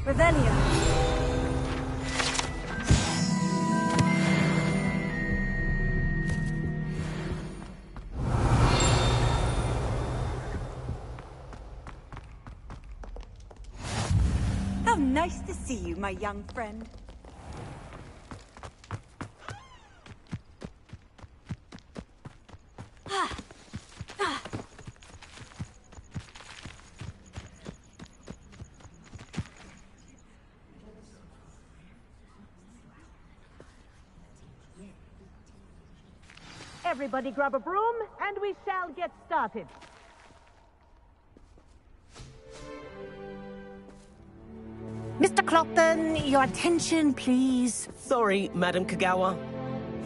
Ravennia. How nice to see you, my young friend. Everybody grab a broom, and we shall get started. Mr. Clopton, your attention, please. Sorry, Madam Kagawa.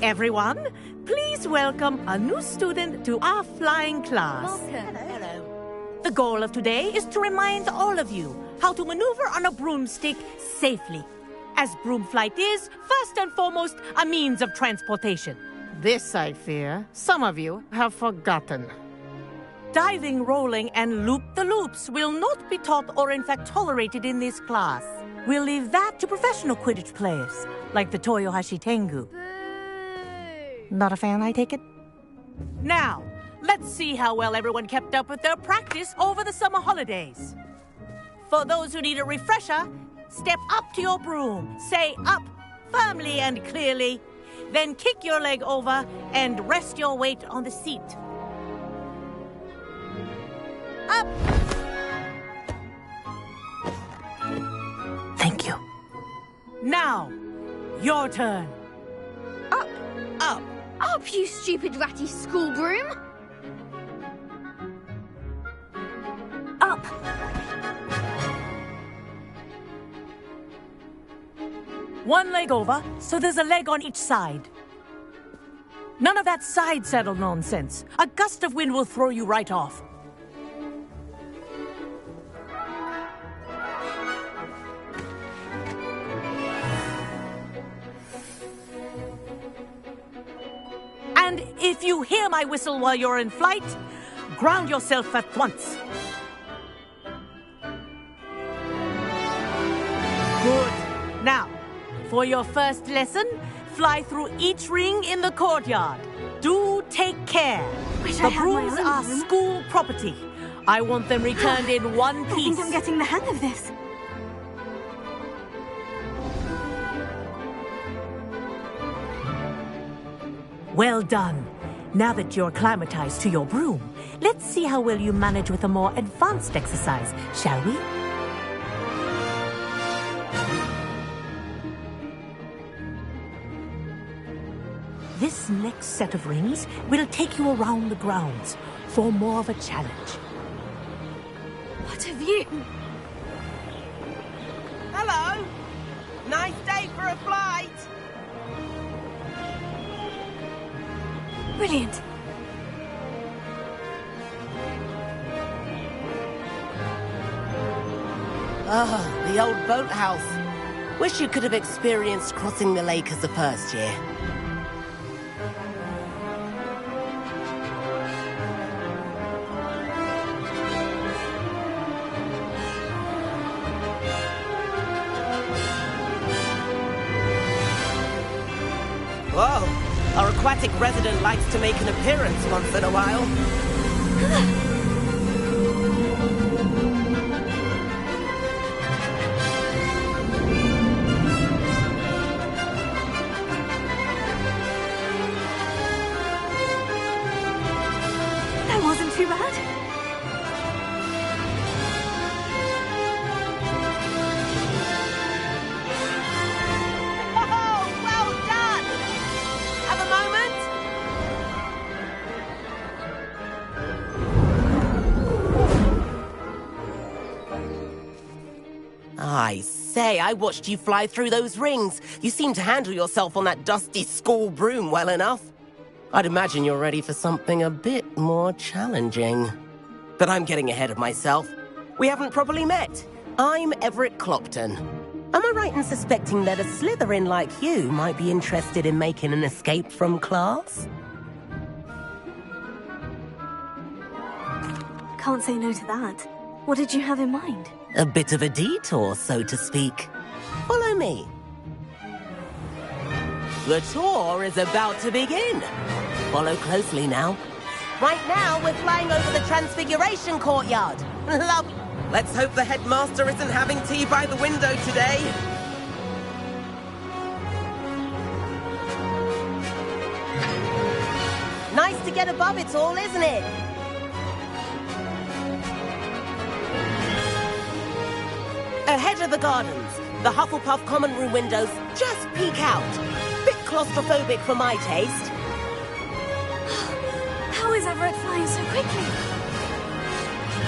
Everyone, please welcome a new student to our flying class. Welcome. Hello. The goal of today is to remind all of you how to maneuver on a broomstick safely, as broom flight is, first and foremost, a means of transportation. This, I fear, some of you have forgotten. Diving, rolling, and loop-the-loops will not be taught or in fact tolerated in this class. We'll leave that to professional Quidditch players, like the Toyohashi Tengu. Boo! Not a fan, I take it? Now, let's see how well everyone kept up with their practice over the summer holidays. For those who need a refresher, step up to your broom, say up firmly and clearly, then kick your leg over and rest your weight on the seat. Up! Thank you. Now, your turn. Up! Up. Up, you stupid ratty school broom! Up! One leg over, so there's a leg on each side. None of that side saddle nonsense. A gust of wind will throw you right off. And if you hear my whistle while you're in flight, ground yourself at once. Good. Now, for your first lesson, fly through each ring in the courtyard. Do take care. Wish The I had my brooms own are room. school property. I want them returned in one I piece. think I'm getting the hang of this. Well done. Now that you're acclimatized to your broom, let's see how well you manage with a more advanced exercise, shall we? This next set of rings will take you around the grounds for more of a challenge. What a view! Hello. Nice day for a flight. Brilliant. Ah, the old boathouse. Wish you could have experienced crossing the lake as a first year. Whoa! Our aquatic resident likes to make an appearance once in a while. That wasn't too bad. Oh, well done! Have a moment? I say, I watched you fly through those rings. You seem to handle yourself on that dusty school broom well enough. I'd imagine you're ready for something a bit more challenging. But I'm getting ahead of myself. We haven't properly met. I'm Everett Clopton. Am I right in suspecting that a Slytherin like you might be interested in making an escape from class? Can't say no to that. What did you have in mind? A bit of a detour, so to speak. Follow me. The tour is about to begin. Follow closely now. Right now, we're flying over the Transfiguration Courtyard. Love. Let's hope the headmaster isn't having tea by the window today. Nice to get above it all, isn't it? Ahead of the gardens, the Hufflepuff common room windows just peek out. Bit claustrophobic for my taste. How is Everett flying so quickly?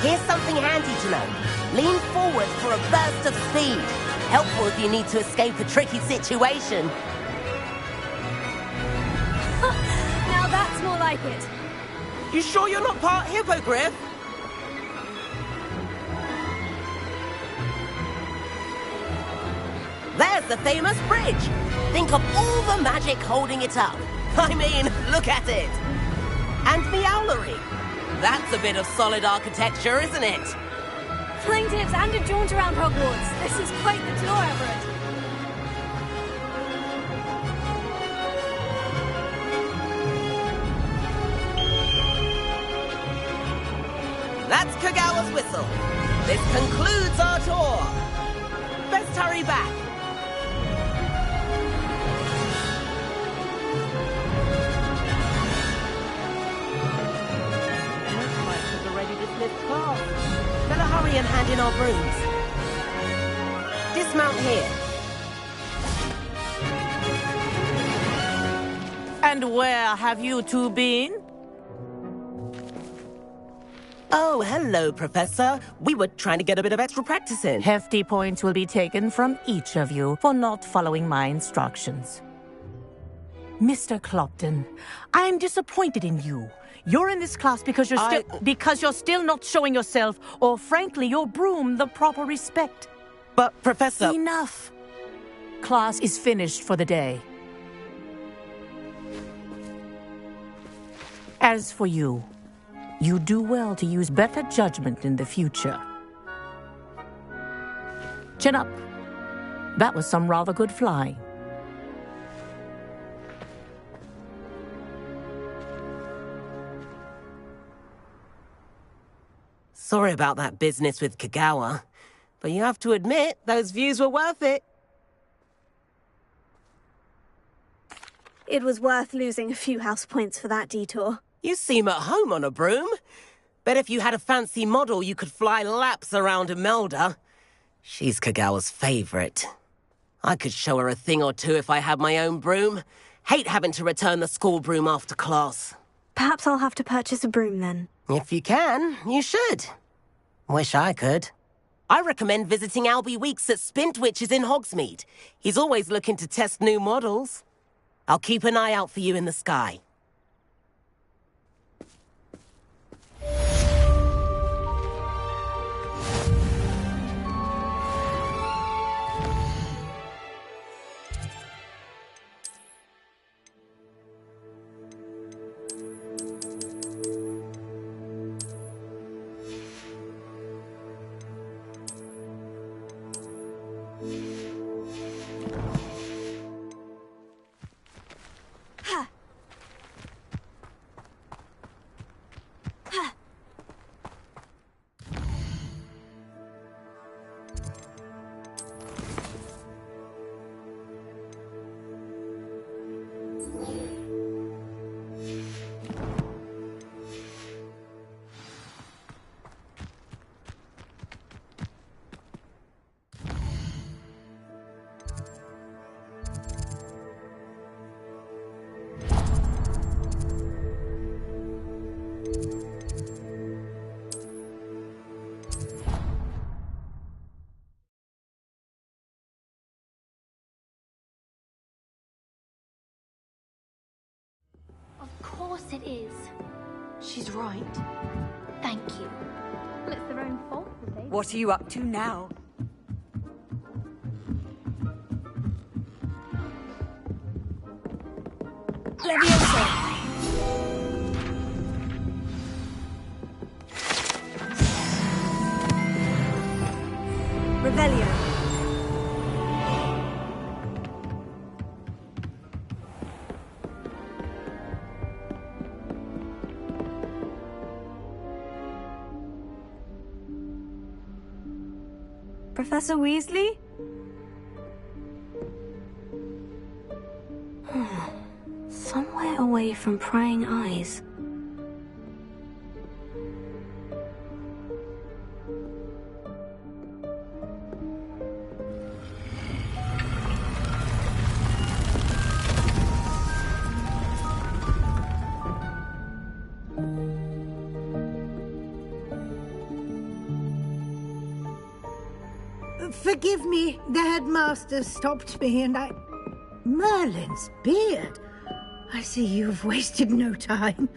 Here's something handy to know. Lean forward for a burst of speed. Helpful if you need to escape a tricky situation. Now that's more like it. You sure you're not part hippogriff? There's the famous bridge. Think of all the magic holding it up. I mean, look at it. And the owlery. That's a bit of solid architecture, isn't it? Flying tips and a jaunt around Hogwarts. This is quite the tour, Everett. That's Kagawa's whistle. This concludes our tour. Best hurry back. Better hurry and hand in our brooms. Dismount here. And where have you two been? Oh, hello, Professor. We were trying to get a bit of extra practice in. Hefty points will be taken from each of you for not following my instructions. Mr. Clopton, I'm disappointed in you. You're in this class because you're still not showing yourself, or frankly, your broom the proper respect. But, Professor... Enough. Class is finished for the day. As for you, you do well to use better judgment in the future. Chin up. That was some rather good flying. Sorry about that business with Kagawa, but you have to admit, those views were worth it. It was worth losing a few house points for that detour. You seem at home on a broom. Bet if you had a fancy model, you could fly laps around Imelda. She's Kagawa's favorite. I could show her a thing or two if I had my own broom. Hate having to return the school broom after class. Perhaps I'll have to purchase a broom then. If you can, you should. Wish I could. I recommend visiting Albie Weeks at Spintwitches in Hogsmeade. He's always looking to test new models. I'll keep an eye out for you in the sky. Of course it is. She's right. Thank you. Well, it's their own fault, they. What are you up to now? Leviosa! Professor Weasley? Somewhere away from prying eyes. Forgive me, the headmaster stopped me and I... Merlin's beard. I see you've wasted no time.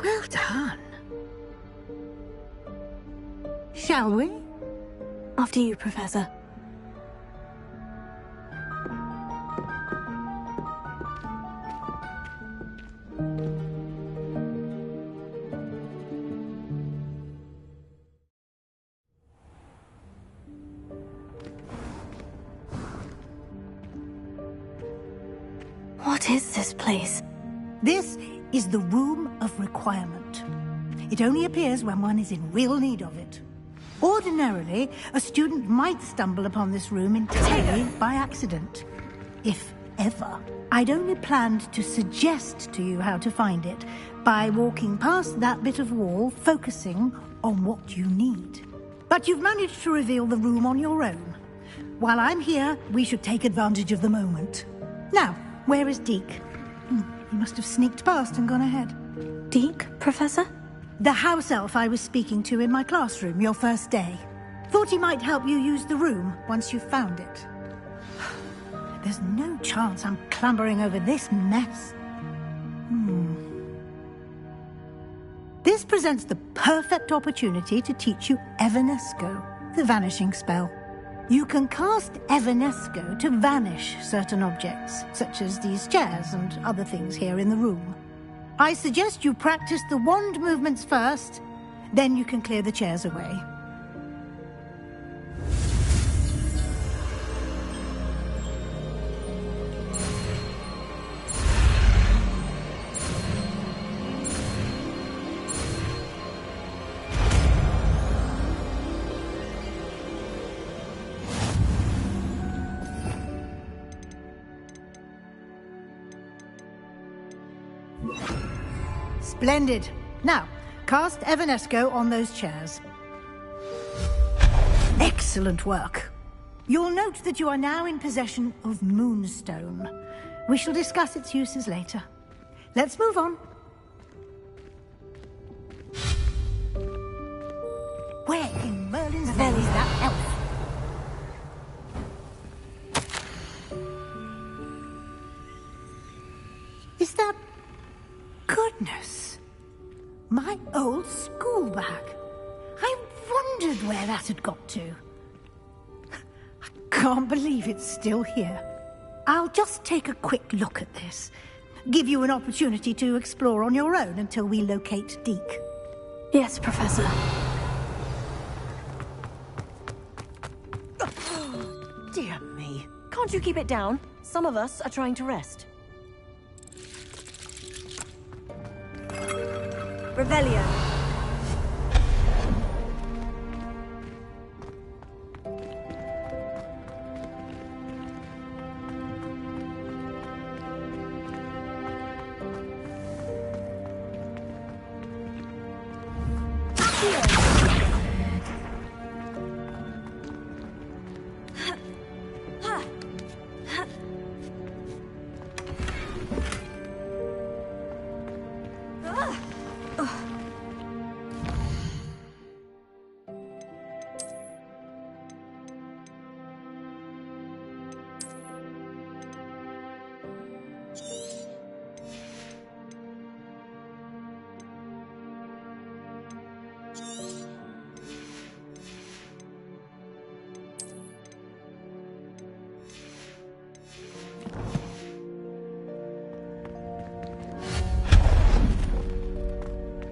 Well done. Shall we? After you, Professor. What is this place? This is the Room of Requirement. It only appears when one is in real need of it. Ordinarily, a student might stumble upon this room entirely by accident. If ever. I'd only planned to suggest to you how to find it by walking past that bit of wall, focusing on what you need. But you've managed to reveal the room on your own. While I'm here, we should take advantage of the moment. Now, where is Deke? He must have sneaked past and gone ahead. Deke, Professor? The house elf I was speaking to in my classroom your first day. Thought he might help you use the room once you've found it. There's no chance I'm clambering over this mess. This presents the perfect opportunity to teach you Evanesco, the vanishing spell. You can cast Evanesco to vanish certain objects, such as these chairs and other things here in the room. I suggest you practice the wand movements first, then you can clear the chairs away. Splendid. Now, cast Evanesco on those chairs. Excellent work. You'll note that you are now in possession of Moonstone. We shall discuss its uses later. Let's move on. Where in Merlin's name is that elf? Is that... Goodness! My old school bag. I wondered where that had got to. I can't believe it's still here. I'll just take a quick look at this. Give you an opportunity to explore on your own until we locate Deke. Yes, Professor. Dear me. Can't you keep it down? Some of us are trying to rest. Revelio.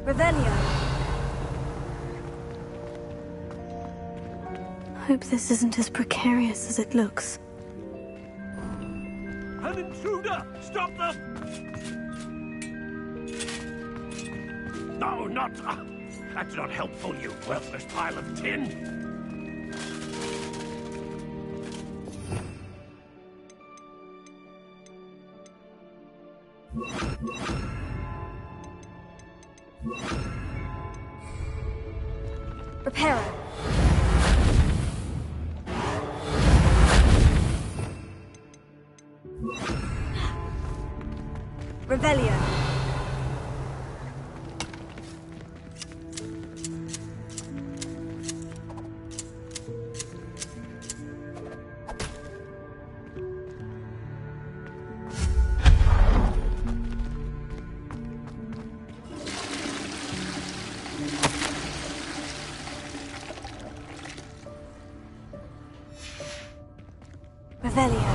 Revelio. Hope this isn't as precarious as it looks. An intruder! Stop them! No, not... that's not helpful, you worthless pile of tin! Reparo. Revelio. Revelio.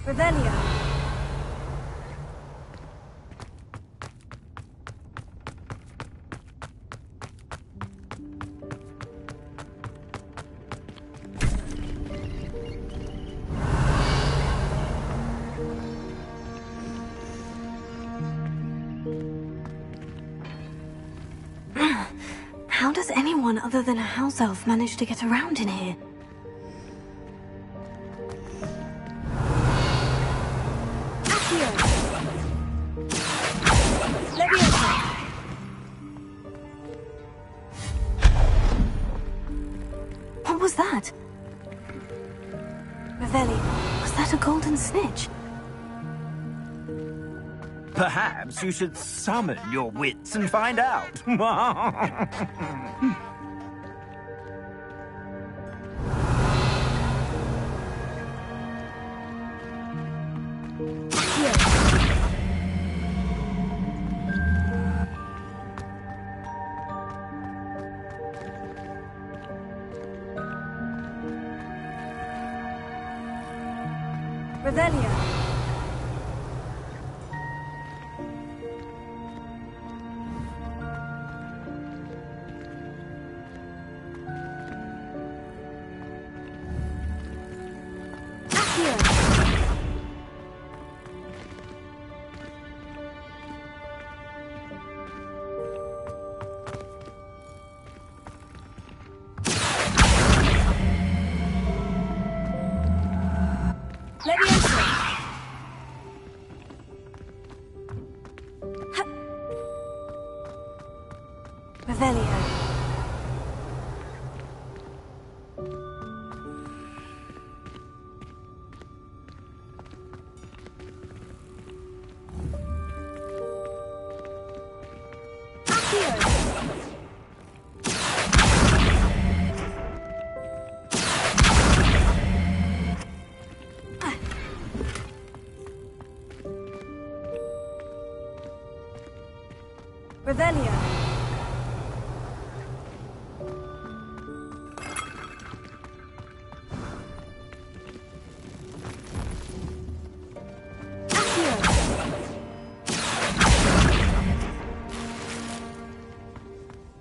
Revelio. How does anyone other than a house elf manage to get around in here? What was that? Revelio, was that a golden snitch? Perhaps you should summon your wits and find out. Revelio. Revelio. Revelio.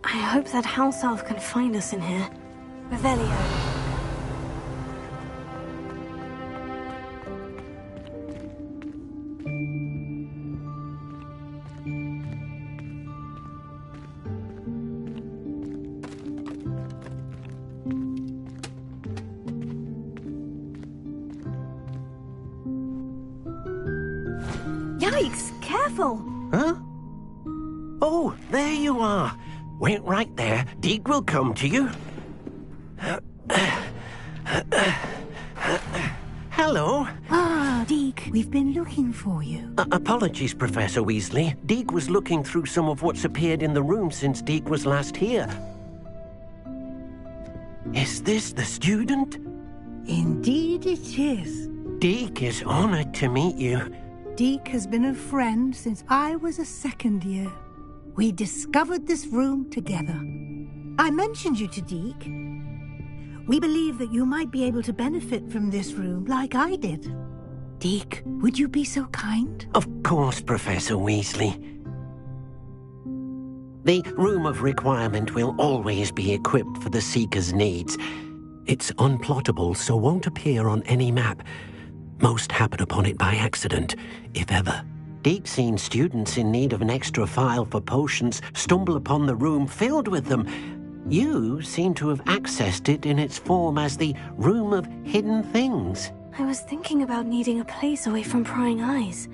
I hope that house elf can find us in here. Revelio. Yikes! Careful! Huh? Oh, there you are. Wait right there. Deek will come to you. Hello. Ah, Deek, we've been looking for you. Apologies, Professor Weasley. Deek was looking through some of what's appeared in the room since Deek was last here. Is this the student? Indeed it is. Deek is honored to meet you. Deek has been a friend since I was a second year. We discovered this room together. I mentioned you to Deek. We believe that you might be able to benefit from this room like I did. Deek, would you be so kind? Of course, Professor Weasley. The Room of Requirement will always be equipped for the Seeker's needs. It's unplottable, so won't appear on any map. Most happen upon it by accident, if ever. Deke's seen students in need of an extra file for potions stumble upon the room filled with them. You seem to have accessed it in its form as the Room of Hidden Things. I was thinking about needing a place away from prying eyes.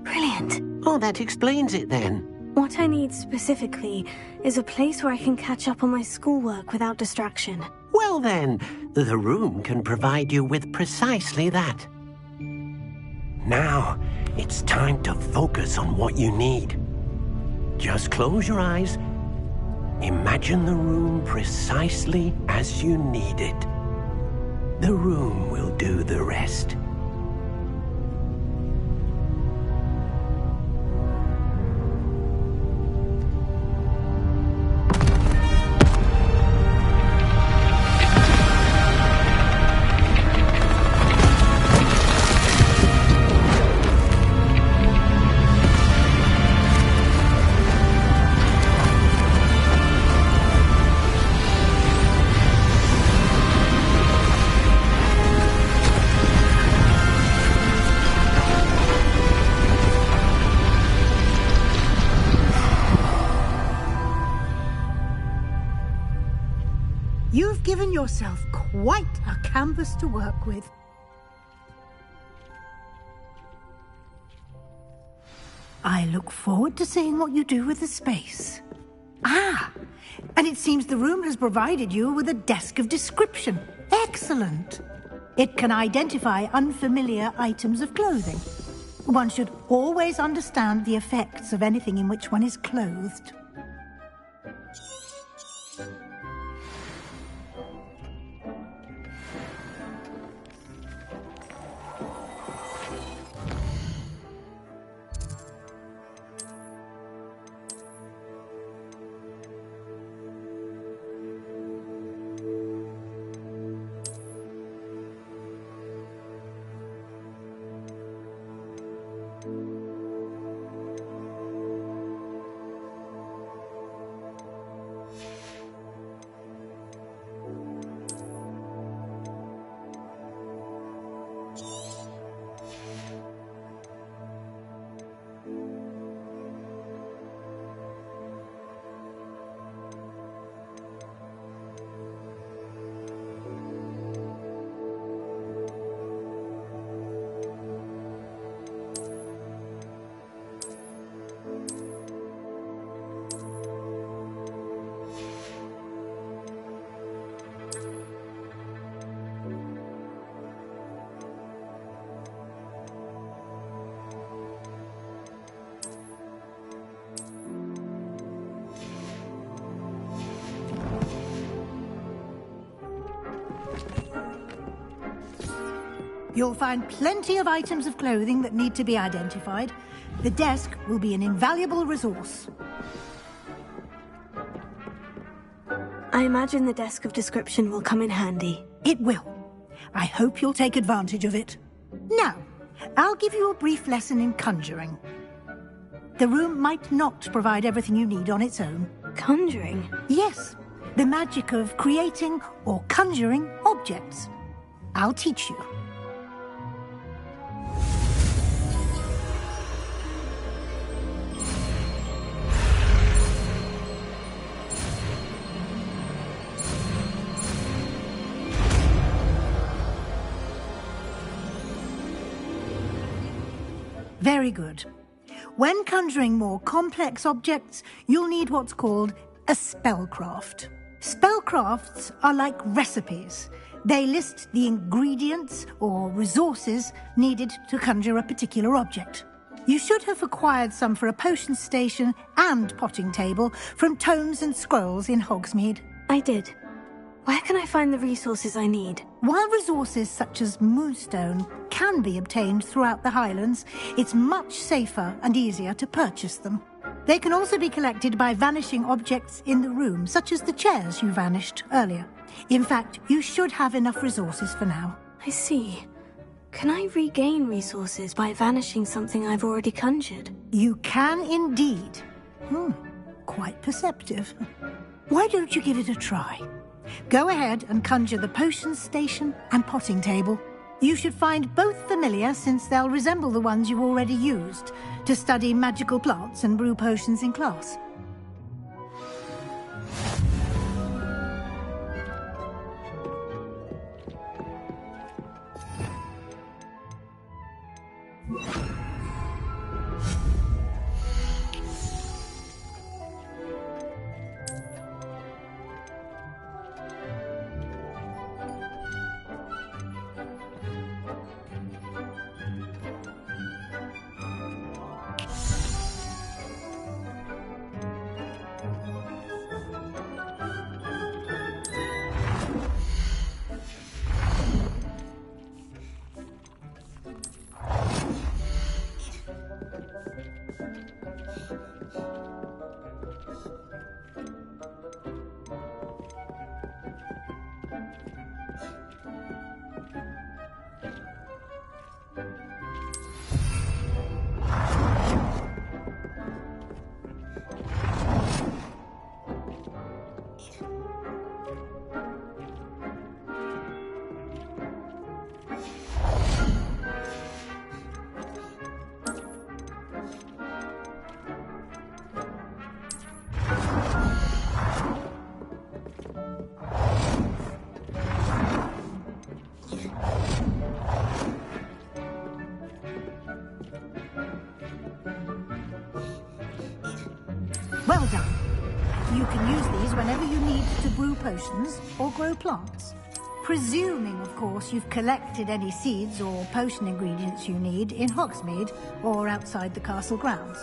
Brilliant. Oh, that explains it then. What I need specifically is a place where I can catch up on my schoolwork without distraction. Well then, the room can provide you with precisely that. Now, it's time to focus on what you need. Just close your eyes. Imagine the room precisely as you need it. The room will do the rest. You've given yourself quite a canvas to work with. I look forward to seeing what you do with the space. Ah, and it seems the room has provided you with a desk of description. Excellent. It can identify unfamiliar items of clothing. One should always understand the effects of anything in which one is clothed. You'll find plenty of items of clothing that need to be identified. The desk will be an invaluable resource. I imagine the desk of description will come in handy. It will. I hope you'll take advantage of it. Now, I'll give you a brief lesson in conjuring. The room might not provide everything you need on its own. Conjuring? Yes, the magic of creating or conjuring objects. I'll teach you. Very good. When conjuring more complex objects, you'll need what's called a spellcraft. Spellcrafts are like recipes. They list the ingredients or resources needed to conjure a particular object. You should have acquired some for a potion station and potting table from tomes and scrolls in Hogsmeade. I did. Where can I find the resources I need? While resources such as moonstone can be obtained throughout the Highlands, it's much safer and easier to purchase them. They can also be collected by vanishing objects in the room, such as the chairs you vanished earlier. In fact, you should have enough resources for now. I see. Can I regain resources by vanishing something I've already conjured? You can indeed. Quite perceptive. Why don't you give it a try? Go ahead and conjure the potions station and potting table. You should find both familiar, since they'll resemble the ones you've already used to study magical plants and brew potions in class. Well done. You can use these whenever you need to brew potions or grow plants. Presuming, of course, you've collected any seeds or potion ingredients you need in Hogsmeade or outside the castle grounds.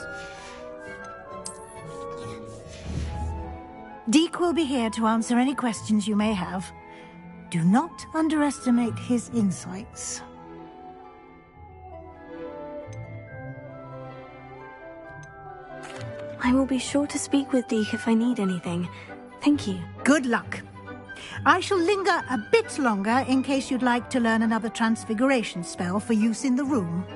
Deke will be here to answer any questions you may have. Do not underestimate his insights. I will be sure to speak with Deke if I need anything. Thank you. Good luck. I shall linger a bit longer in case you'd like to learn another transfiguration spell for use in the room.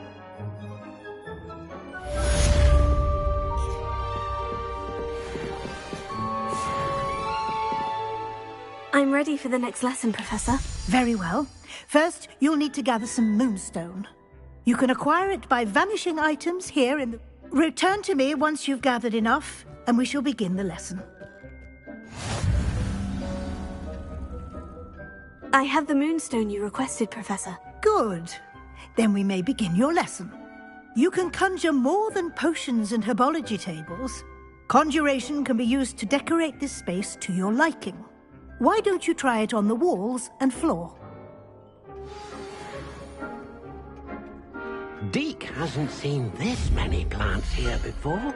I'm ready for the next lesson, Professor. Very well. First, you'll need to gather some moonstone. You can acquire it by vanishing items here in the... Return to me once you've gathered enough, and we shall begin the lesson. I have the moonstone you requested, Professor. Good. Then we may begin your lesson. You can conjure more than potions and herbology tables. Conjuration can be used to decorate this space to your liking. Why don't you try it on the walls and floor? Deke hasn't seen this many plants here before.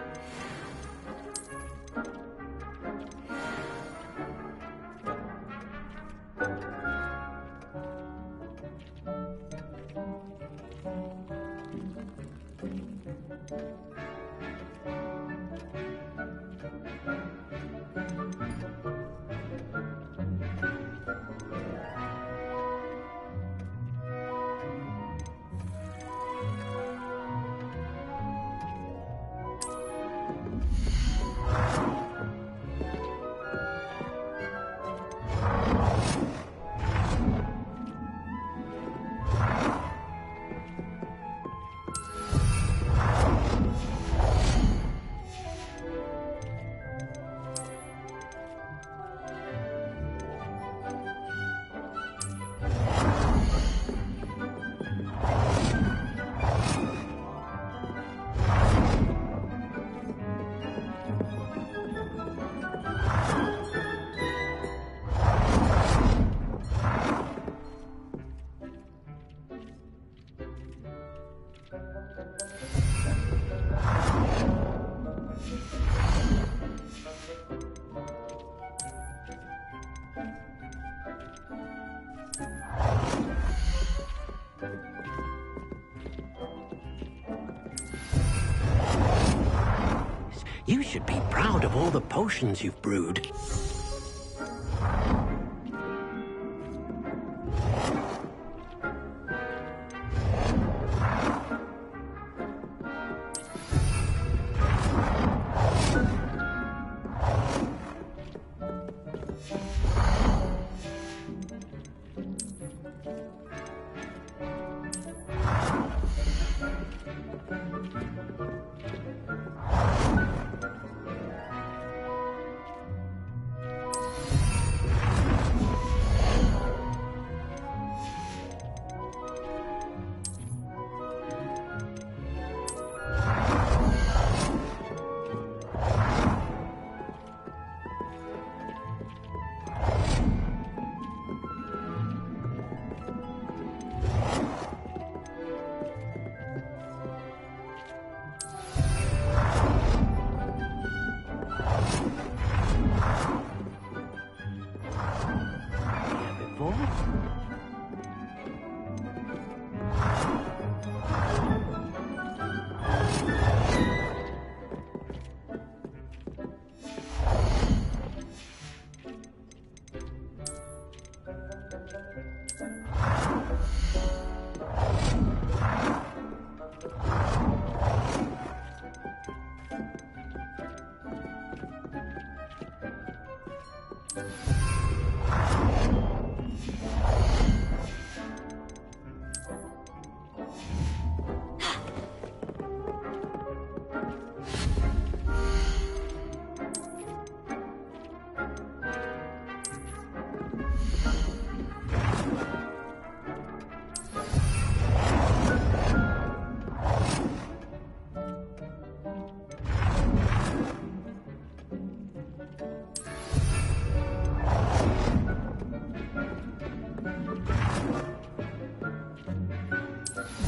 You should be proud of all the potions you've brewed.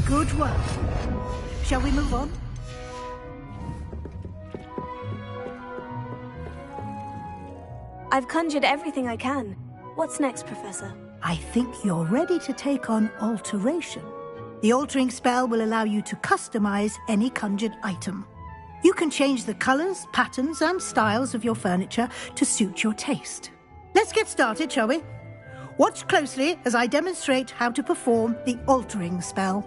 Good work. Shall we move on? I've conjured everything I can. What's next, Professor? I think you're ready to take on alteration. The altering spell will allow you to customize any conjured item. You can change the colors, patterns, and styles of your furniture to suit your taste. Let's get started, shall we? Watch closely as I demonstrate how to perform the altering spell.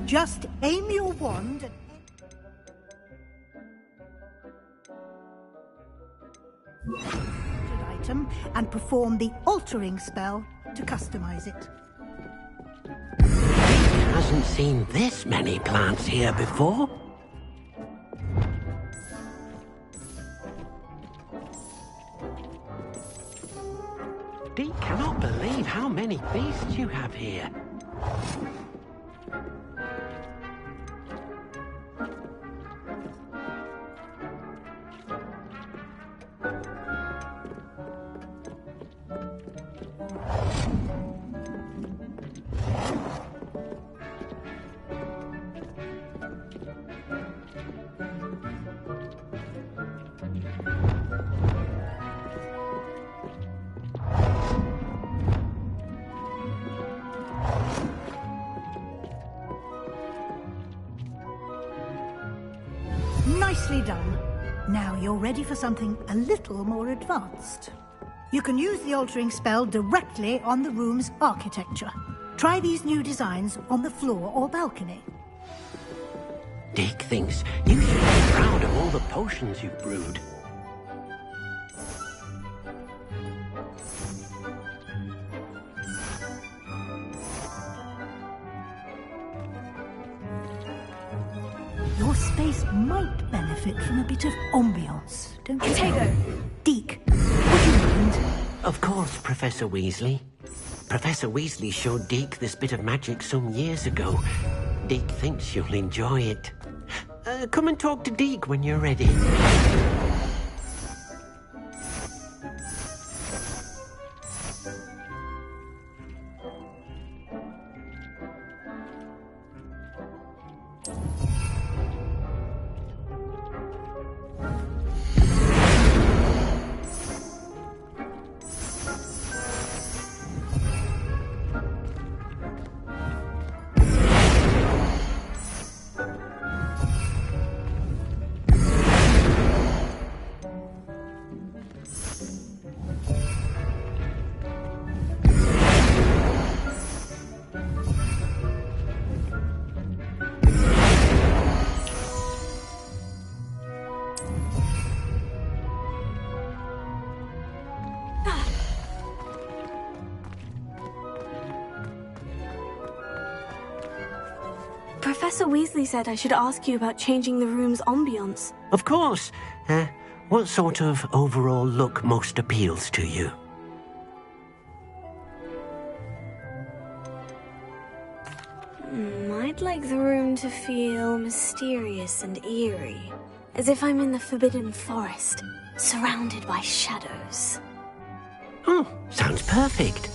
Just aim your wand at item and perform the altering spell to customize it. Hasn't seen this many plants here before. Dee cannot believe how many beasts you have here. Nicely done. Now you're ready for something a little more advanced. You can use the altering spell directly on the room's architecture. Try these new designs on the floor or balcony. Dick thinks you should be proud of all the potions you've brewed. Your space might benefit from a bit of ambiance, don't you? Potato! Deke, would you mind? Of course, Professor Weasley. Professor Weasley showed Deke this bit of magic some years ago. Deke thinks you'll enjoy it. Come and talk to Deke when you're ready. Professor Weasley said I should ask you about changing the room's ambiance. Of course. What sort of overall look most appeals to you? I'd like the room to feel mysterious and eerie, as if I'm in the Forbidden Forest, surrounded by shadows. Oh, sounds perfect.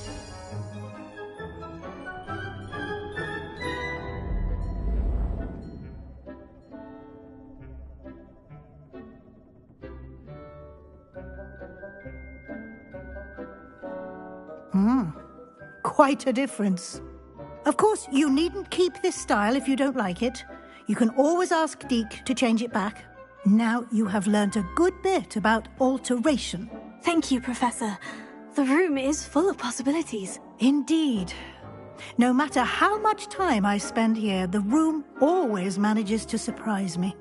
Quite a difference. Of course, you needn't keep this style if you don't like it. You can always ask Deke to change it back. Now you have learnt a good bit about alteration. Thank you, Professor. The room is full of possibilities. Indeed. No matter how much time I spend here, the room always manages to surprise me.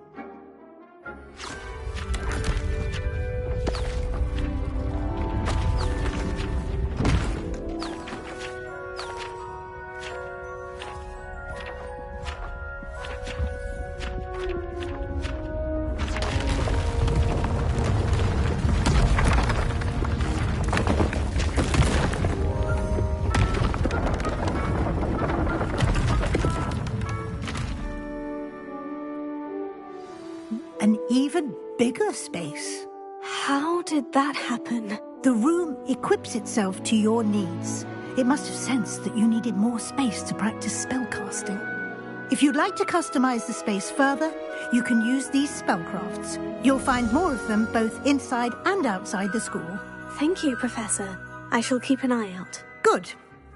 An even bigger space. How did that happen? The room equips itself to your needs. It must have sensed that you needed more space to practice spellcasting. If you'd like to customize the space further, you can use these spellcrafts. You'll find more of them both inside and outside the school. Thank you, Professor. I shall keep an eye out. Good.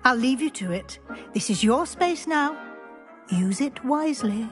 I'll leave you to it. This is your space now. Use it wisely.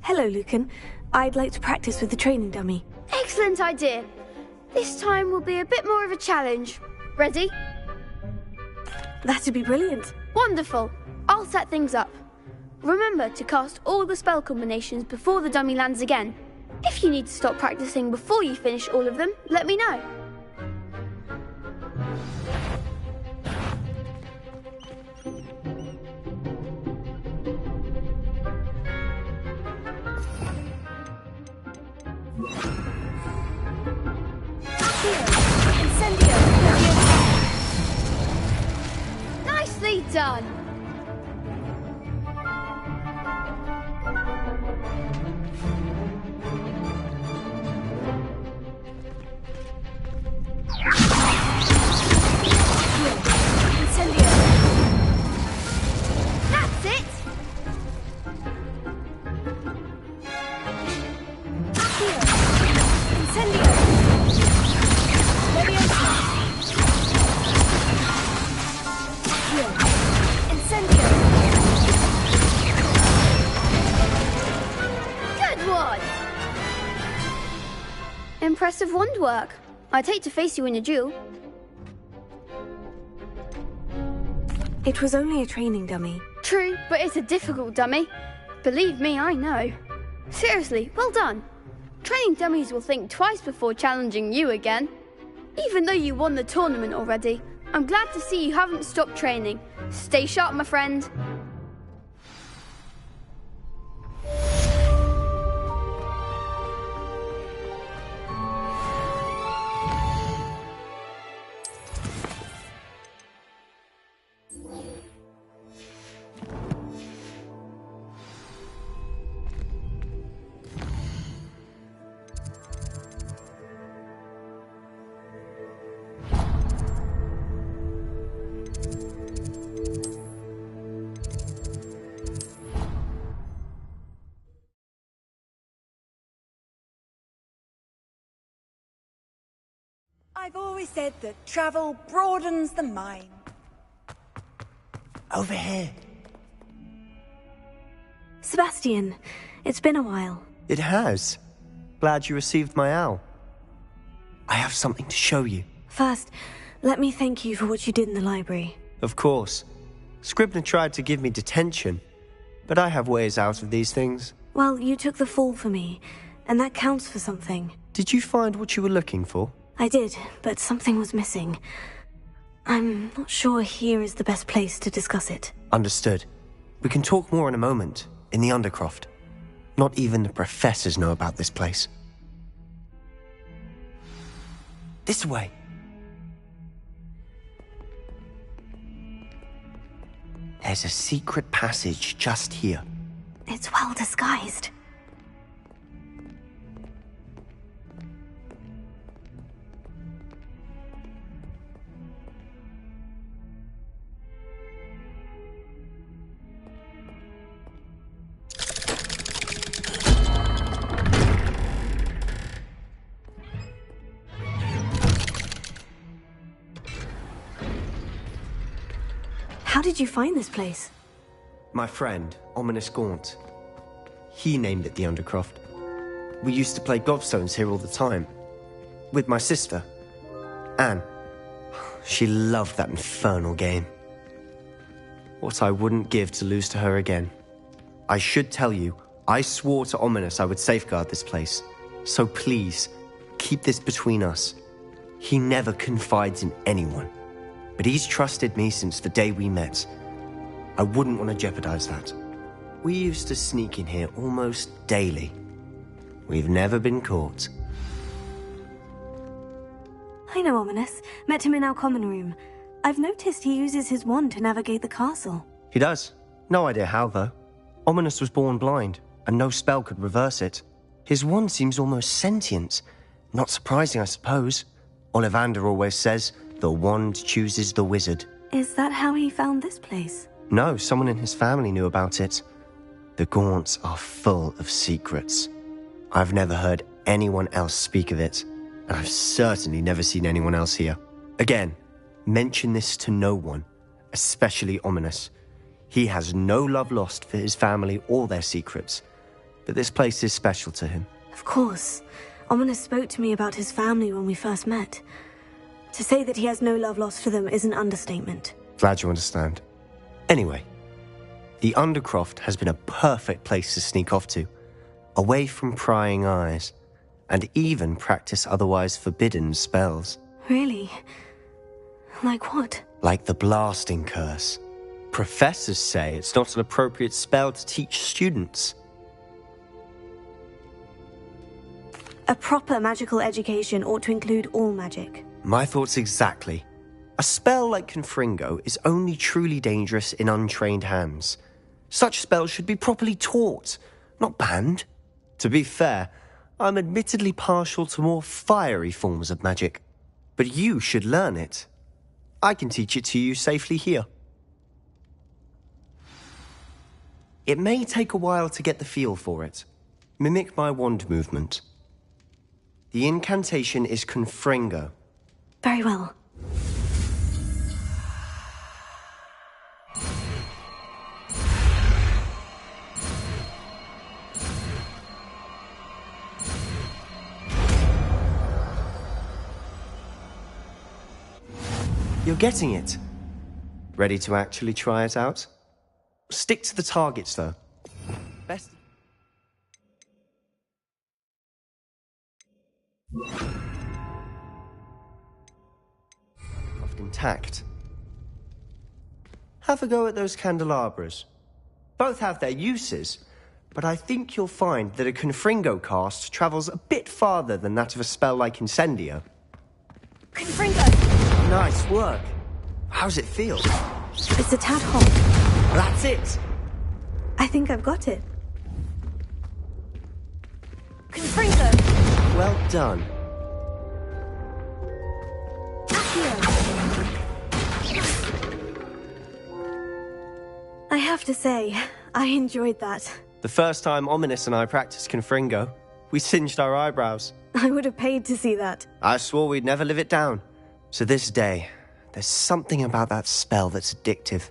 Hello, Lucan. I'd like to practice with the training dummy. Excellent idea. This time will be a bit more of a challenge. Ready? That'd be brilliant. Wonderful. I'll set things up. Remember to cast all the spell combinations before the dummy lands again. If you need to stop practicing before you finish all of them, let me know. Nicely done! That's it! Good one! Impressive wand work. I'd hate to face you in a duel. It was only a training dummy. True, but it's a difficult dummy. Believe me, I know. Seriously, well done. Training dummies will think twice before challenging you again. Even though you won the tournament already, I'm glad to see you haven't stopped training. Stay sharp, my friend. I've always said that travel broadens the mind. Over here. Sebastian, it's been a while. It has. Glad you received my owl. I have something to show you. First, let me thank you for what you did in the library. Of course. Scribner tried to give me detention, but I have ways out of these things. Well, you took the fall for me, and that counts for something. Did you find what you were looking for? I did, but something was missing. I'm not sure here is the best place to discuss it. Understood. We can talk more in a moment, in the Undercroft. Not even the professors know about this place. This way. There's a secret passage just here. It's well disguised. How did you find this place? My friend, Ominous Gaunt. He named it the Undercroft. We used to play gobstones here all the time. With my sister, Anne. She loved that infernal game. What I wouldn't give to lose to her again. I should tell you, I swore to Ominous I would safeguard this place. So please, keep this between us. He never confides in anyone. But he's trusted me since the day we met. I wouldn't want to jeopardize that. We used to sneak in here almost daily. We've never been caught. I know Ominous. Met him in our common room. I've noticed he uses his wand to navigate the castle. He does. No idea how, though. Ominous was born blind, and no spell could reverse it. His wand seems almost sentient. Not surprising, I suppose. Ollivander always says, the wand chooses the wizard. Is that how he found this place? No, someone in his family knew about it. The Gaunts are full of secrets. I've never heard anyone else speak of it, and I've certainly never seen anyone else here. Again, mention this to no one, especially Ominous. He has no love lost for his family or their secrets, but this place is special to him. Of course. Ominous spoke to me about his family when we first met. To say that he has no love lost for them is an understatement. Glad you understand. Anyway, the Undercroft has been a perfect place to sneak off to, away from prying eyes, and even practice otherwise forbidden spells. Really? Like what? Like the blasting curse. Professors say it's not an appropriate spell to teach students. A proper magical education ought to include all magic. My thoughts exactly. A spell like Confringo is only truly dangerous in untrained hands. Such spells should be properly taught, not banned. To be fair, I'm admittedly partial to more fiery forms of magic. But you should learn it. I can teach it to you safely here. It may take a while to get the feel for it. Mimic my wand movement. The incantation is Confringo. Very well. You're getting it. Ready to actually try it out? Stick to the targets, though. Best... intact. Have a go at those candelabras. Both have their uses, but I think you'll find that a Confringo cast travels a bit farther than that of a spell like Incendio. Confringo! Nice work. How's it feel? It's a tad hot. That's it! I think I've got it. Confringo! Well done. I have to say, I enjoyed that. The first time Ominous and I practiced Confringo, We singed our eyebrows. I would have paid to see that. I swore we'd never live it down. So this day, there's something about that spell that's addictive.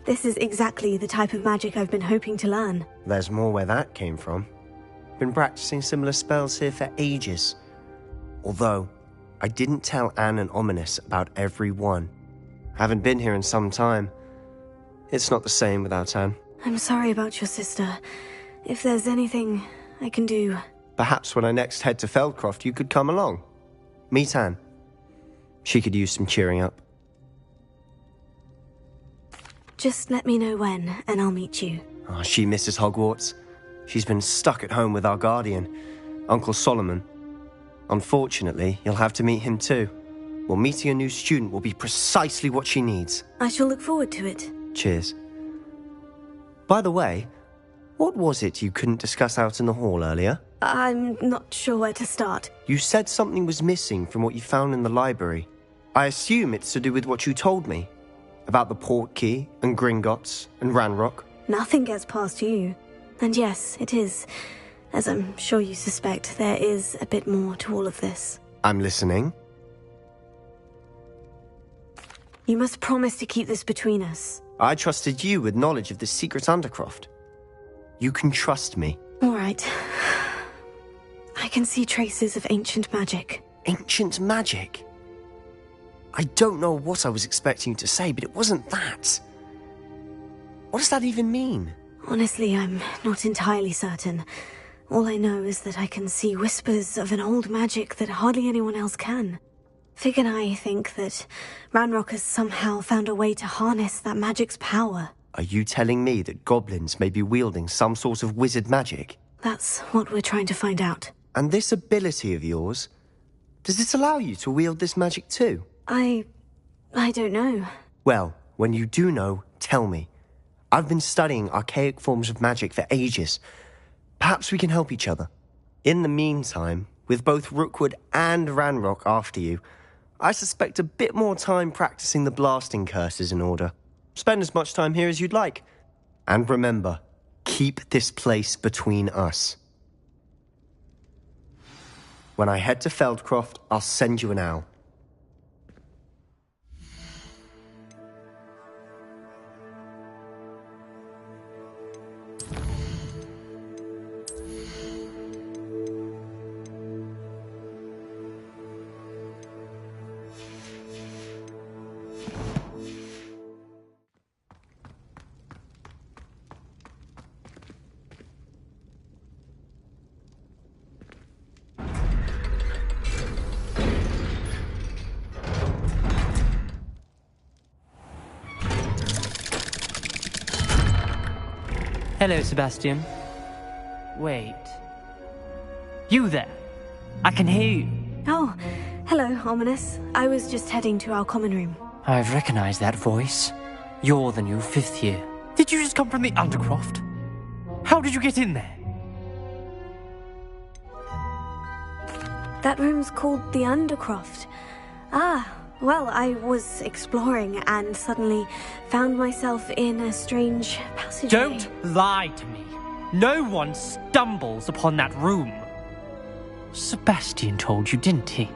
This is exactly the type of magic I've been hoping to learn. There's more where that came from. Been practicing similar spells here for ages. Although, I didn't tell Anne and Ominous about every one. Haven't been here in some time. It's not the same without Anne. I'm sorry about your sister. If there's anything I can do... Perhaps when I next head to Feldcroft, you could come along. Meet Anne. She could use some cheering up. Just let me know when, and I'll meet you. Oh, she misses Hogwarts. She's been stuck at home with our guardian, Uncle Solomon. Unfortunately, you'll have to meet him too. Well, meeting a new student will be precisely what she needs. I shall look forward to it. Cheers. By the way, what was it you couldn't discuss out in the hall earlier? I'm not sure where to start. You said something was missing from what you found in the library. I assume it's to do with what you told me. About the Portkey, and Gringotts, and Ranrock. Nothing gets past you. And yes, it is. As I'm sure you suspect, there is a bit more to all of this. I'm listening. You must promise to keep this between us. I trusted you with knowledge of the secret Undercroft. You can trust me. All right. I can see traces of ancient magic. Ancient magic? I don't know what I was expecting you to say, but it wasn't that. What does that even mean? Honestly, I'm not entirely certain. All I know is that I can see whispers of an old magic that hardly anyone else can. Fig and I think that Ranrock has somehow found a way to harness that magic's power. Are you telling me that goblins may be wielding some sort of wizard magic? That's what we're trying to find out. And this ability of yours, does it allow you to wield this magic too? I don't know. Well, when you do know, tell me. I've been studying archaic forms of magic for ages. Perhaps we can help each other. In the meantime, with both Rookwood and Ranrock after you, I suspect a bit more time practicing the blasting curse is in order. Spend as much time here as you'd like. And remember, keep this place between us. When I head to Feldcroft, I'll send you an owl. Hello, Sebastian. Wait. You there? I can hear you. Oh, hello, Ominous. I was just heading to our common room. I've recognized that voice. You're the new 5th year. Did you just come from the Undercroft? How did you get in there? That room's called the Undercroft. Ah, well, I was exploring and suddenly found myself in a strange passageway. Don't lie to me. No one stumbles upon that room. Sebastian told you, didn't he?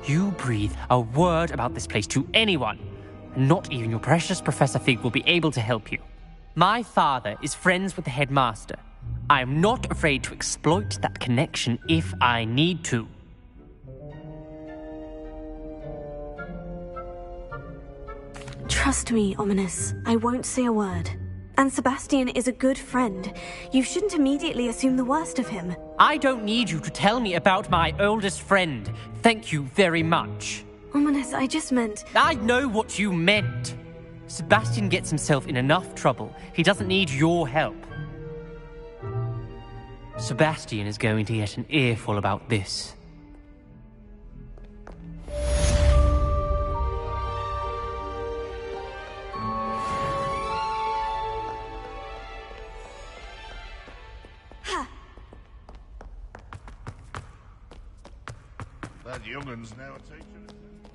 You breathe a word about this place to anyone, and not even your precious Professor Fig will be able to help you. My father is friends with the headmaster. I am not afraid to exploit that connection if I need to. Trust me, Ominous. I won't say a word. And Sebastian is a good friend. You shouldn't immediately assume the worst of him. I don't need you to tell me about my oldest friend. Thank you very much. Ominous, I just meant... I know what you meant. Sebastian gets himself in enough trouble. He doesn't need your help. Sebastian is going to get an earful about this.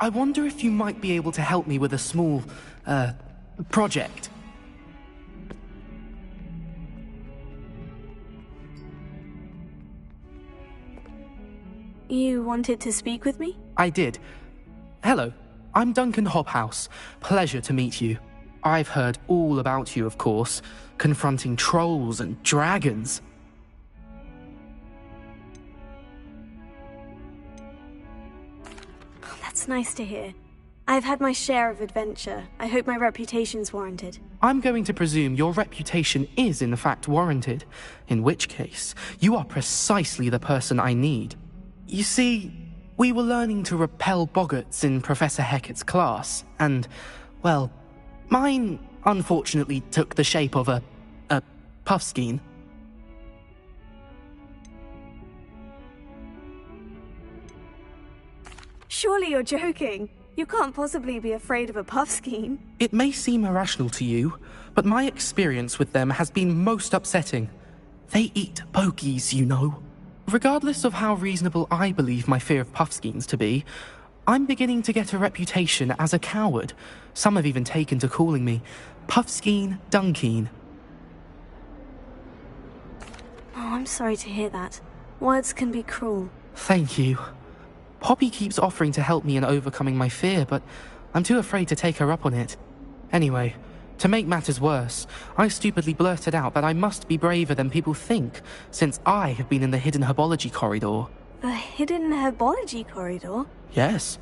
I wonder if you might be able to help me with a small, project. You wanted to speak with me? I did. Hello, I'm Duncan Hobhouse. Pleasure to meet you. I've heard all about you, of course, confronting trolls and dragons. That's nice to hear. I've had my share of adventure. I hope my reputation's warranted. I'm going to presume your reputation is in fact warranted, in which case, you are precisely the person I need. You see, we were learning to repel boggarts in Professor Hecat's class, and, well, mine unfortunately took the shape of a puffskein. Surely you're joking. You can't possibly be afraid of a puffskein. It may seem irrational to you, but my experience with them has been most upsetting. They eat bogies, you know. Regardless of how reasonable I believe my fear of puffskeins to be, I'm beginning to get a reputation as a coward. Some have even taken to calling me Puffskeen Dunkeen. Oh, I'm sorry to hear that. Words can be cruel. Thank you. Poppy keeps offering to help me in overcoming my fear, but I'm too afraid to take her up on it. Anyway, to make matters worse, I stupidly blurted out that I must be braver than people think, since I have been in the hidden herbology corridor. The hidden herbology corridor? Yes.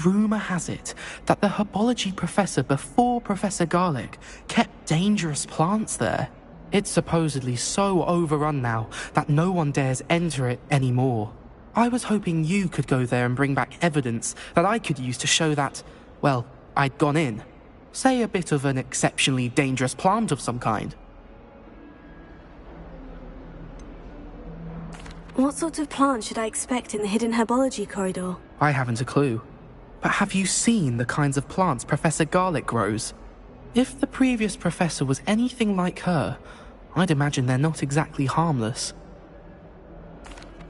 Rumour has it that the herbology professor before Professor Garlic kept dangerous plants there. It's supposedly so overrun now that no one dares enter it anymore. I was hoping you could go there and bring back evidence that I could use to show that, well, I'd gone in. Say a bit of an exceptionally dangerous plant of some kind. What sort of plant should I expect in the hidden herbology corridor? I haven't a clue. But have you seen the kinds of plants Professor Garlic grows? If the previous professor was anything like her, I'd imagine they're not exactly harmless.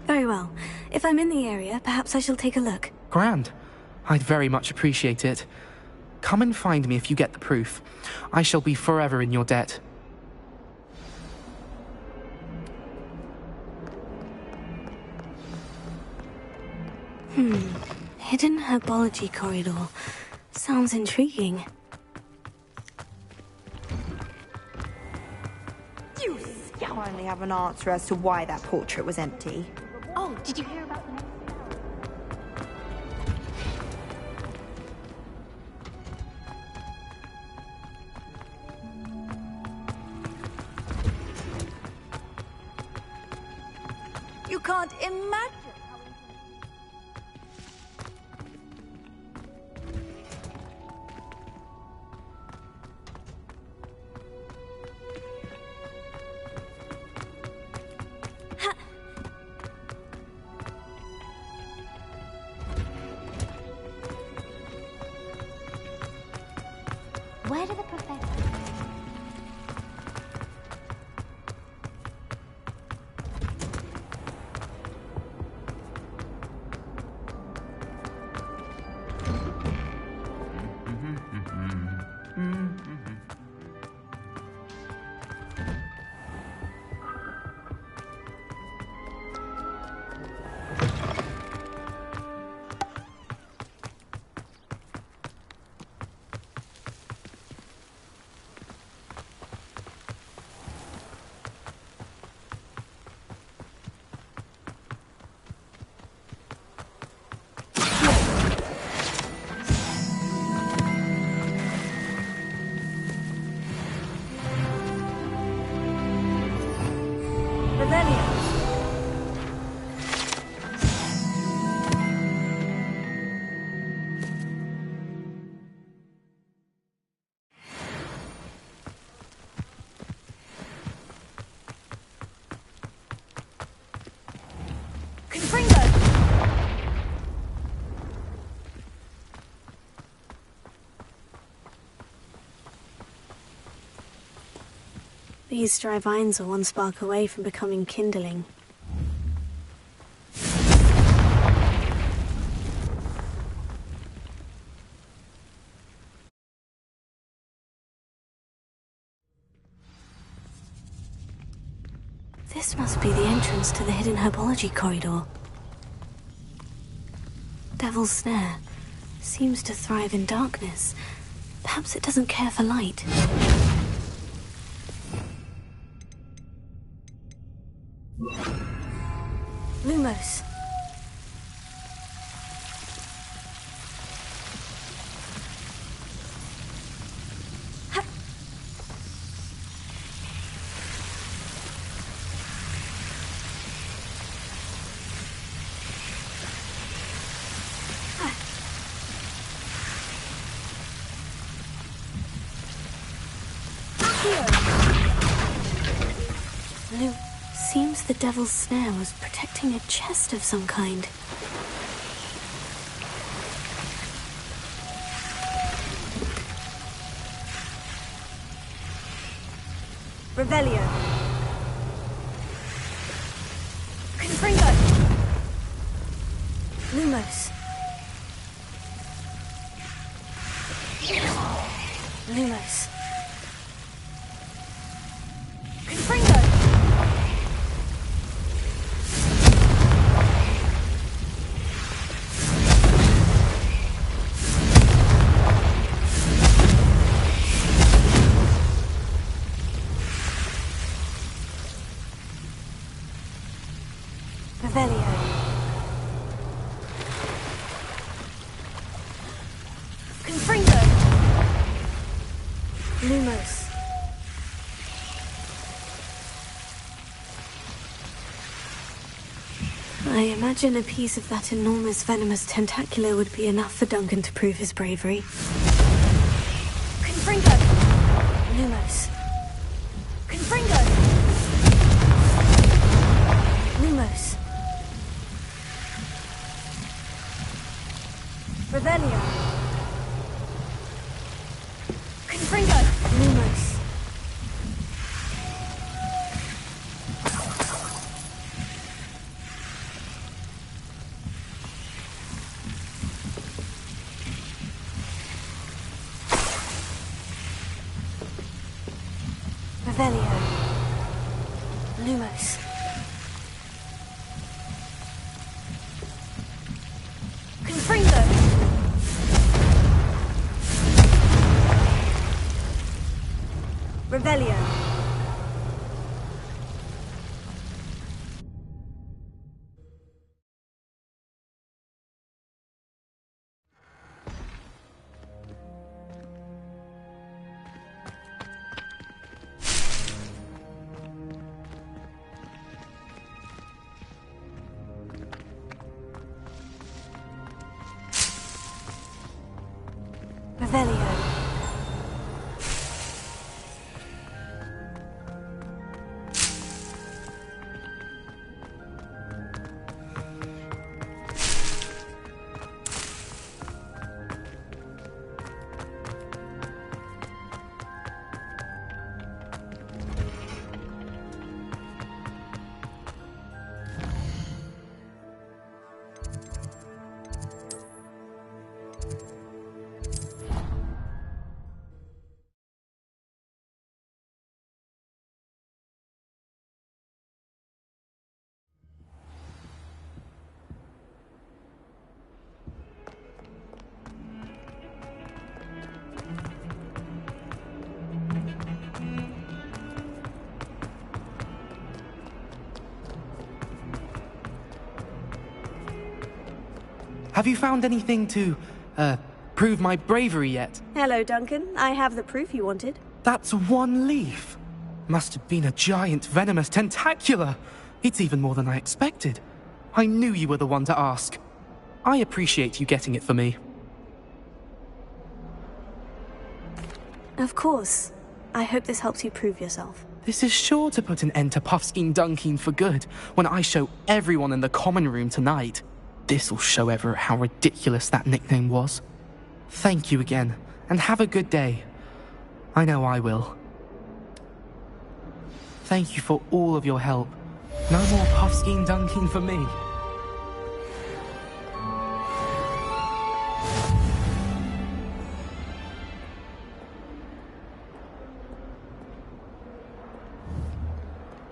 Very well. If I'm in the area, perhaps I shall take a look. Grand. I'd very much appreciate it. Come and find me if you get the proof. I shall be forever in your debt. Hidden herbology corridor. Sounds intriguing. You finally have an answer as to why that portrait was empty. Oh, did you hear about the... You can't imagine how... Where did the professor... These dry vines are one spark away from becoming kindling. This must be the entrance to the hidden herbology corridor. devil's snare. Seems to thrive in darkness. Perhaps it doesn't care for light. Lumos. Lu, seems the devil's snare was protecting a chest of some kind. Revelio. Confringo. Lumos. Lumos. Confringo. Revelio. Confringo. Lumos. I imagine a piece of that enormous venomous tentacular would be enough for Duncan to prove his bravery. Confringo. Lumos. Confringo. Lumos. Revelio. Confringo. Lumos. Revelio. Lumos. Confringo. Revelio. Revelio. Have you found anything to, prove my bravery yet? Hello, Duncan. I have the proof you wanted. That's one leaf. Must have been a giant venomous tentacular. It's even more than I expected. I knew you were the one to ask. I appreciate you getting it for me. Of course. I hope this helps you prove yourself. This is sure to put an end to Puffskein Dunkeen for good when I show everyone in the common room tonight. This'll show Everett how ridiculous that nickname was. Thank you again, and have a good day. I know I will. Thank you for all of your help. No more Puffskein Dunkeen for me.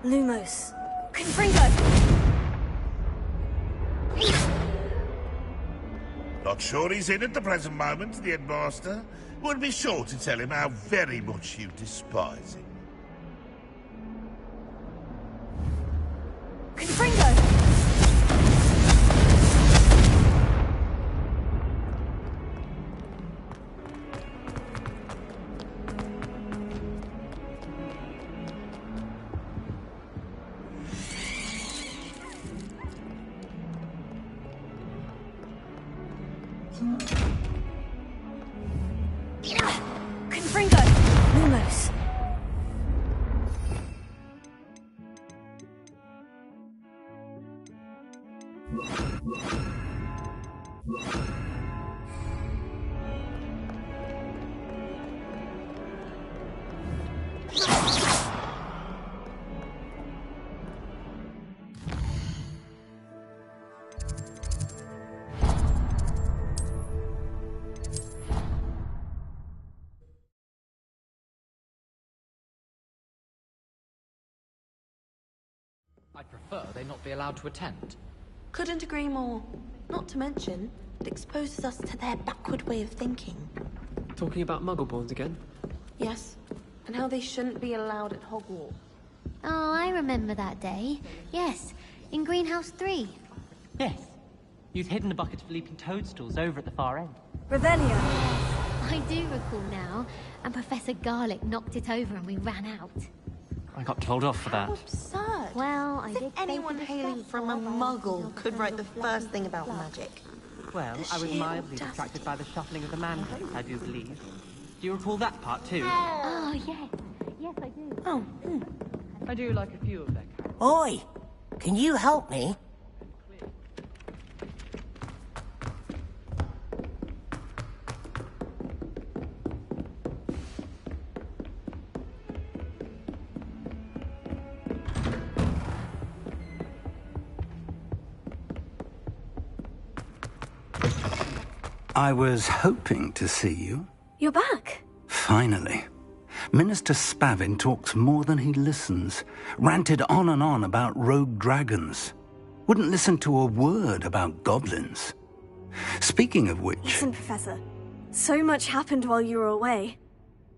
Lumos. Confringo. Not sure he's in at the present moment, the headmaster. Would be sure to tell him how very much you despise him. Confringo! Confringo! Lumos! I'd prefer they not be allowed to attend. Couldn't agree more. Not to mention, it exposes us to their backward way of thinking. Talking about Muggleborns again? Yes, and how they shouldn't be allowed at Hogwarts. Oh, I remember that day. Yes, in Greenhouse 3. Yes. You'd hidden a bucket of leaping toadstools over at the far end. Revelio! I do recall now, and Professor Garlick knocked it over and we ran out. I got told off for that. Absurd. Well, As if anyone hailing from a Muggle could write the first thing about magic. Well, I was mildly distracted by the shuffling of the mandrake, I do believe. Do you recall that part too? Oh, yes. Yes, I do. Oh, I do like a few of their characters. Oi! Can you help me? I was hoping to see you. You're back. Finally. Minister Spavin talks more than he listens. Ranted on and on about rogue dragons. Wouldn't listen to a word about goblins. Speaking of which... Listen, Professor. So much happened while you were away.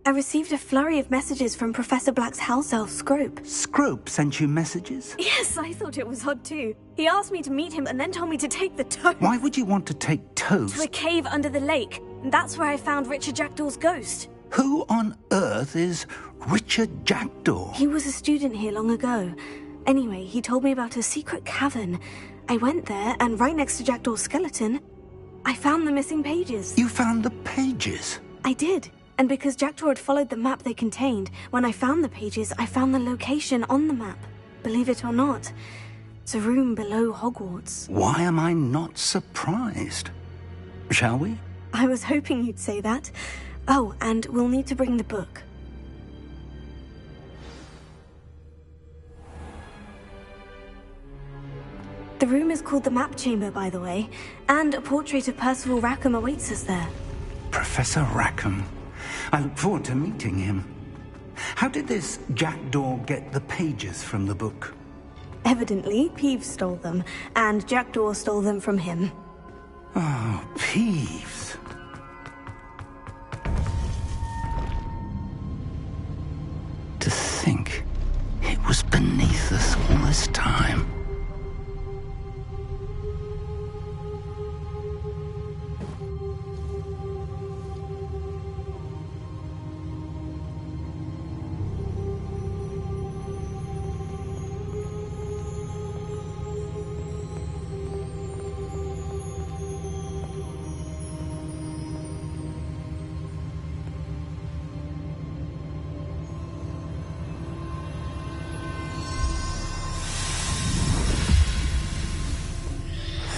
I received a flurry of messages from Professor Black's house elf, Scrope. Scrope sent you messages? Yes, I thought it was odd too. He asked me to meet him and then told me to take the toast. Why would you want to take toast? To a cave under the lake. And that's where I found Richard Jackdaw's ghost. Who on earth is Richard Jackdaw? He was a student here long ago. Anyway, he told me about a secret cavern. I went there, and right next to Jackdaw's skeleton, I found the missing pages. You found the pages? I did. And because Jackdaw had followed the map they contained, when I found the pages, I found the location on the map. Believe it or not, it's a room below Hogwarts. Why am I not surprised? Shall we? I was hoping you'd say that. Oh, and we'll need to bring the book. The room is called the Map Chamber, by the way, and a portrait of Percival Rackham awaits us there. Professor Rackham. I look forward to meeting him. How did this Jackdaw get the pages from the book? Evidently, Peeves stole them, and Jackdaw stole them from him. Oh, Peeves. To think it was beneath us all this time.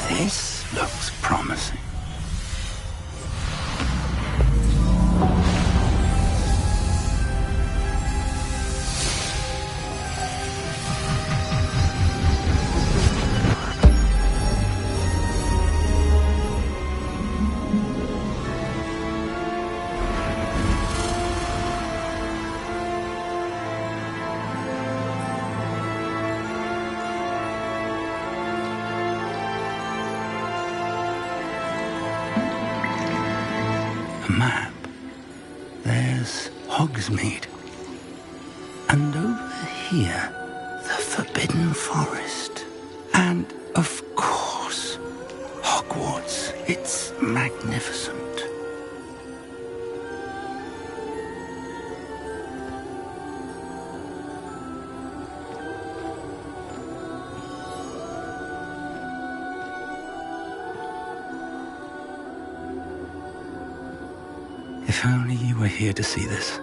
This looks promising. A map. There's Hogsmeade. And over here, the Forbidden Forest. And, of course, Hogwarts. It's magnificent. If only you were here to see this.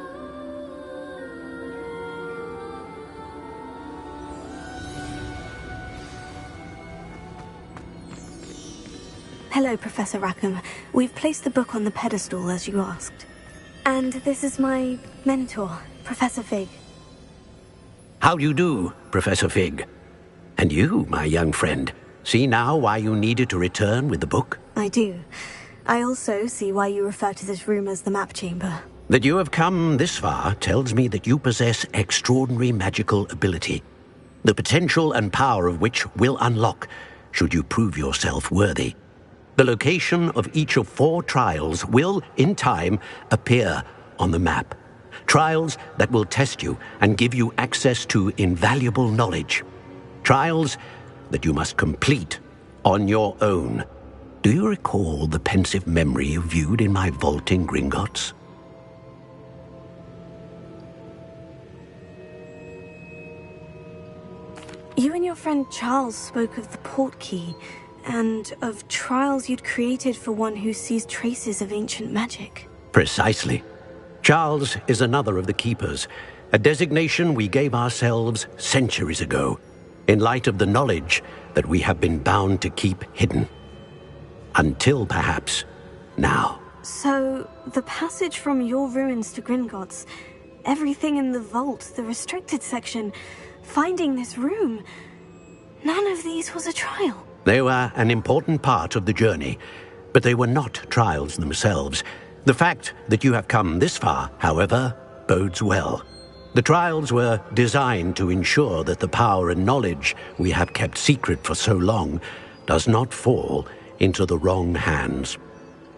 Hello, Professor Rackham. We've placed the book on the pedestal as you asked. And this is my mentor, Professor Fig. How do you do, Professor Fig? And you, my young friend, see now why you needed to return with the book? I do. I also see why you refer to this room as the map chamber. That you have come this far tells me that you possess extraordinary magical ability, the potential and power of which will unlock should you prove yourself worthy. The location of each of 4 trials will, in time, appear on the map. Trials that will test you and give you access to invaluable knowledge. Trials that you must complete on your own. Do you recall the pensive memory you viewed in my vault in Gringotts? You and your friend Charles spoke of the portkey, and of trials you'd created for one who sees traces of ancient magic. Precisely. Charles is another of the Keepers, a designation we gave ourselves centuries ago, in light of the knowledge that we have been bound to keep hidden. Until, perhaps, now. So, the passage from your ruins to Gringotts, everything in the vault, the restricted section, finding this room, none of these was a trial. They were an important part of the journey, but they were not trials themselves. The fact that you have come this far, however, bodes well. The trials were designed to ensure that the power and knowledge we have kept secret for so long does not fall into the wrong hands.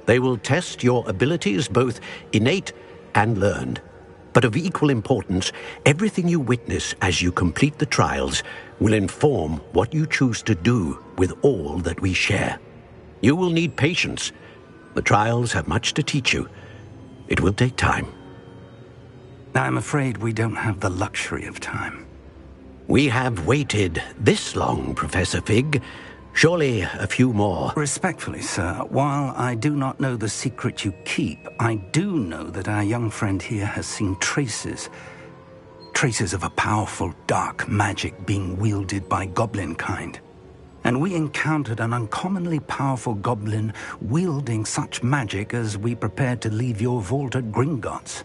They will test your abilities, both innate and learned. But of equal importance, everything you witness as you complete the trials will inform what you choose to do with all that we share. You will need patience. The trials have much to teach you. It will take time. I'm afraid we don't have the luxury of time. We have waited this long, Professor Fig. Surely a few more. Respectfully, sir, while I do not know the secret you keep, I do know that our young friend here has seen traces of a powerful dark magic being wielded by goblin kind. And we encountered an uncommonly powerful goblin wielding such magic as we prepared to leave your vault at Gringotts.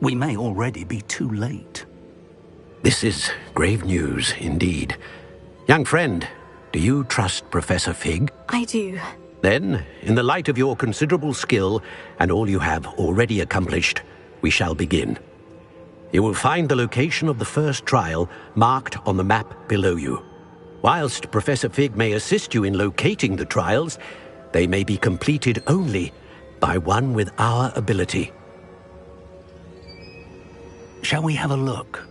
We may already be too late. This is grave news indeed. Young friend, do you trust Professor Fig? I do. Then, in the light of your considerable skill and all you have already accomplished, we shall begin. You will find the location of the first trial marked on the map below you. Whilst Professor Fig may assist you in locating the trials, they may be completed only by one with our ability. Shall we have a look?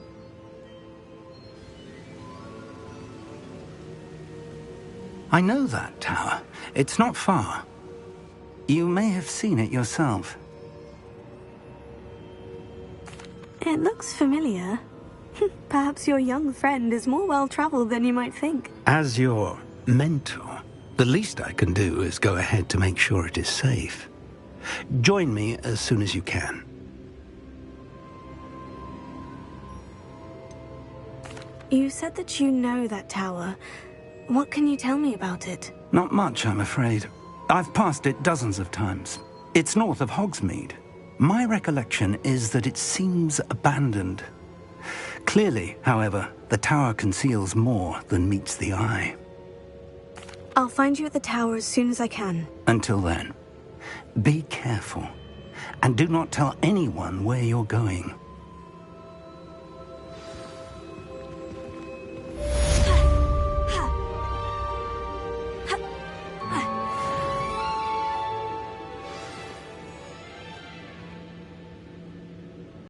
I know that tower. It's not far. You may have seen it yourself. It looks familiar. Perhaps your young friend is more well-traveled than you might think. As your mentor, the least I can do is go ahead to make sure it is safe. Join me as soon as you can. You said that you know that tower. What can you tell me about it? Not much, I'm afraid. I've passed it dozens of times. It's north of Hogsmeade. My recollection is that it seems abandoned. Clearly, however, the tower conceals more than meets the eye. I'll find you at the tower as soon as I can. Until then, be careful, and do not tell anyone where you're going.